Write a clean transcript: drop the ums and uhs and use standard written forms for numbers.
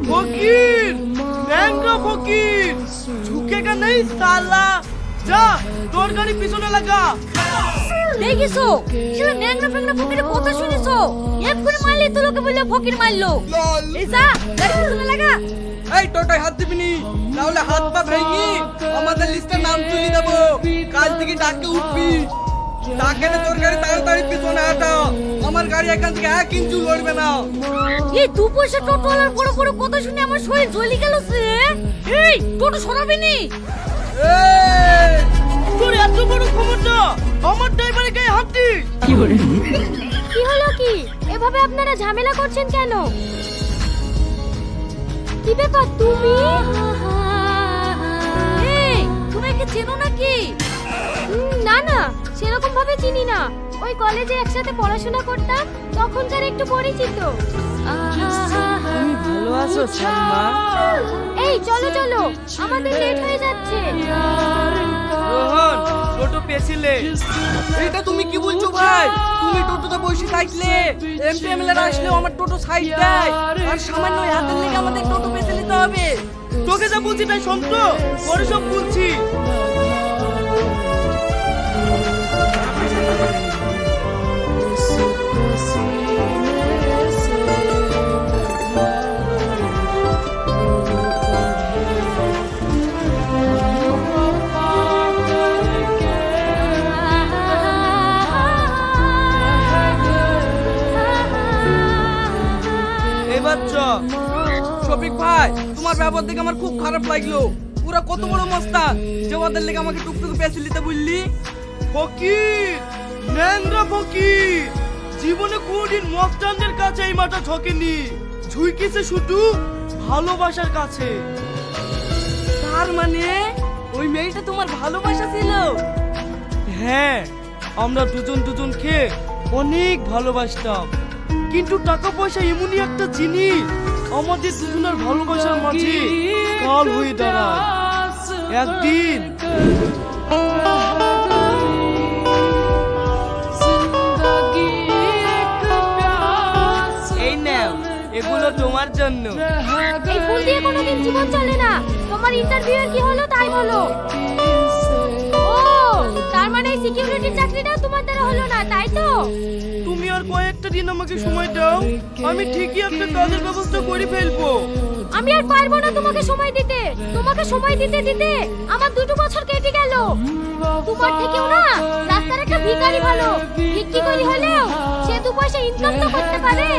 ফকির, ন্যাংরা ফকির, ঝুঁকেগা নেই সালা। যা তোর গাড়ি পিছনে লাগা। দেখিছো সেটা ন্যাংরা ফ্যাংরা ফকিরের কথা শুনেছো? এক্ষুনি মারলে তো লোকে বললো ফকির মারলো। এই যা গাড়ি পিছনে লাগা। এই টোটোয় হাত দিবি নি, তাহলে হাত পা ভেঙে আমাদের লিস্টে নাম তুলে দেবো। কাল থেকে ডাকে উঠবি। ডাকে না তোর গাড়ি তাড়াতাড়ি পিছনে হাঁটা। আমার গাড়ি এখান থেকে 1 ইঞ্চি লড়বে না। এই দু পয়সা টোটোওয়ালার বড় বড় কথা শুনে আমার শরীর জ্বলি গেল রে। এই টোটো সরাবি নি। এই তোর এত বড় ক্ষমতা, আমার ড্রাইভারের গায়ে হাত দিস? কি হলো কি? এভাবে আপনারা ঝামেলা করছেন কেন? কি ব্যাপার তুমি? এই তুমি কি চেনো নাকি? না না, সেরকম ভাবে চিনি না। ওই কলেজে একসাথে পড়াশোনা করতাম, তখনকার একটু পরিচিত। তুমি ভালো আছো সালমা? এই চলো চলো, আমাদের লেট হয়ে যাচ্ছে। রোহন, টোটো পেছিলে। এটা তুমি কি বলছো ভাই? তুমি টোটোতে বসে থাকলে এমপি এমএলএ আসলেও আমার টোটো সাইড দেয়, আর সামান্য হাতের লেগে আমাদের টোটো পেছে নিতে হবে। তোকে যা বলছি তাই শোন তো, পরে সব বলছি। শফিক ভাই, তোমার ব্যবহার দেখে আমার খুব খারাপ লাগলো। পুরা কত বড় মস্তান যে ওদের লেগে আমাকে টুকটুক পেছে নিতে বললি। ফকির, ন্যাংরা ফকির, জীবনে কোনদিন মস্তানদের কাছে এই মাথা ঠকেনি। ঝুঁকেছে শুধু ভালোবাসার কাছে। তার মানে ওই মেয়েটা তোমার ভালোবাসা ছিল? হ্যাঁ, আমরা দুজনকে অনেক ভালোবাসতাম, কিন্তু টাকা পয়সা এমনই একটা জিনিস আমাদের দুজনের ভালোবাসার মাঝে কাল হয়ে দাঁড়ায়। একদিন এই নাও, এগুলো তোমার জন্য। এই ফুল দিয়ে কোনোদিন জীবন চলে না। তোমার ইন্টারভিউয়ের কি হলো তাই বলো। ও, তার মানে এই সিকিউরিটির চাকরিটা তোমার দ্বারা হলো না, তাই তো? তুমি আর কয়েকটা দিন আমাকে সময় দাও, আমি ঠিকই একটা কাজের ব্যবস্থা করে ফেলবো। আমি আর পারবো না তোমাকে সময় দিতে। তোমাকে সময় দিতে দিতে আমার 2 বছর কেটে গেল। তোমার থেকেও না রাস্তার একটা ভিখারি ভালো। ভিক্ষি করি হলেও সে 2 পয়সা ইনকাম তো করতে পারে।